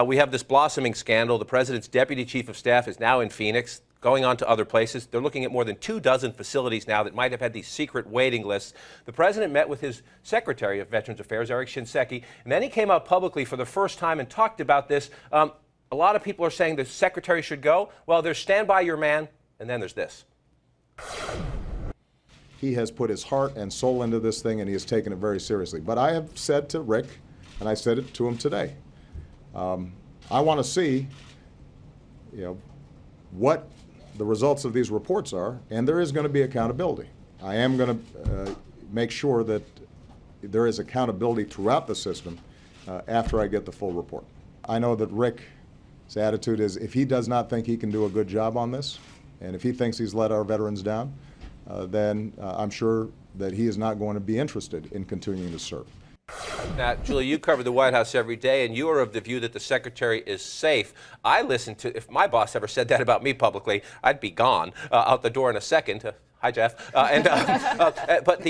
We have this blossoming scandal. The president's deputy chief of staff is now in Phoenix, going on to other places. They're looking at more than 24 facilities now that might have had these secret waiting lists. The president met with his Secretary of Veterans Affairs, Eric Shinseki, and then he came out publicly for the first time and talked about this. A lot of people are saying the secretary should go. Well, there's stand by your man, and then there's this. He has put his heart and soul into this thing, and he has taken it very seriously. But I have said to Rick, and I said it to him today, I want to see, what the results of these reports are, and there is going to be accountability. I am going to make sure that there is accountability throughout the system after I get the full report. I know that Rick's attitude is if he does not think he can do a good job on this, and if he thinks he's let our veterans down, then I'm sure that he is not going to be interested in continuing to serve. Now, Julie, you cover the White House every day, and you are of the view that the secretary is safe. I listen to, if my boss ever said that about me publicly, I'd be gone out the door in a second. Hi, Jeff. But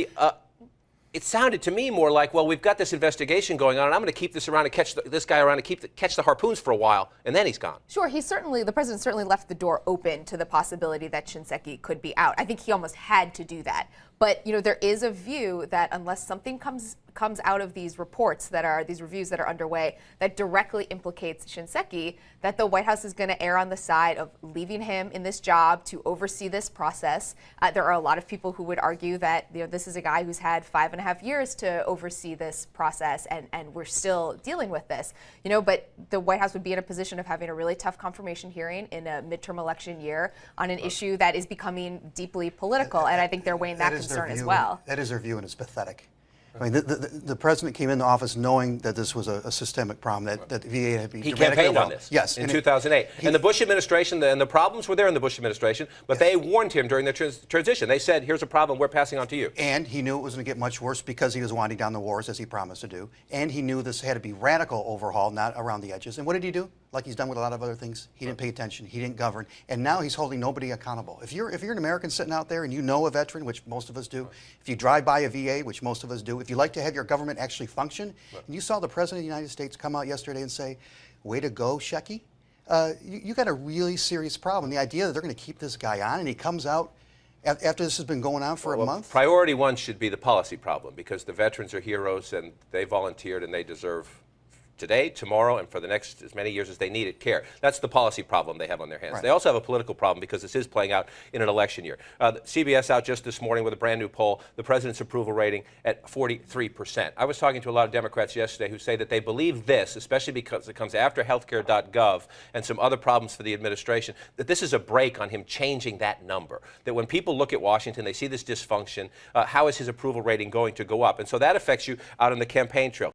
it sounded to me more like, well, we've got this investigation going on, and I'm going to keep this around and catch this guy around and catch the harpoons for a while, and then he's gone. Sure, the president certainly left the door open to the possibility that Shinseki could be out. I think he almost had to do that. But there is a view that unless something comes out of these reports these reviews that are underway that directly implicates Shinseki, that the White House is going to err on the side of leaving him in this job to oversee this process. There are a lot of people who would argue that this is a guy who's had 5.5 years to oversee this process, and we're still dealing with this. But the White House would be in a position of having a really tough confirmation hearing in a midterm election year on an issue that is becoming deeply political, and I think they're weighing that concern as well. That is their view, and it's pathetic. I mean, the president came into office knowing that this was a systemic problem, that VA had been He campaigned on this in 2008. And the Bush administration, and the problems were there in the Bush administration, but they warned him during the transition. They said, here's a problem we're passing on to you. And he knew it was going to get much worse because he was winding down the wars, as he promised to do. And he knew this had to be radical overhaul, not around the edges. And what did he do? Like he's done with a lot of other things. He didn't pay attention. He didn't govern. And now he's holding nobody accountable. If you're an American sitting out there and you know a veteran, which most of us do, if you drive by a VA, which most of us do, if you like to have your government actually function, and you saw the President of the United States come out yesterday and say, way to go, Shecky, you got a really serious problem. The idea that they're going to keep this guy on, and he comes out after this has been going on for a month? Priority one should be the policy problem, because the veterans are heroes and they volunteered and they deserve today, tomorrow, and for the next as many years as they needed care. That's the policy problem they have on their hands. Right. They also have a political problem because this is playing out in an election year. CBS out just this morning with a brand new poll, the president's approval rating at 43%. I was talking to a lot of Democrats yesterday who say that they believe this, especially because it comes after healthcare.gov and some other problems for the administration, that this is a break on him changing that number. That when people look at Washington, they see this dysfunction, how is his approval rating going to go up? And so that affects you out on the campaign trail.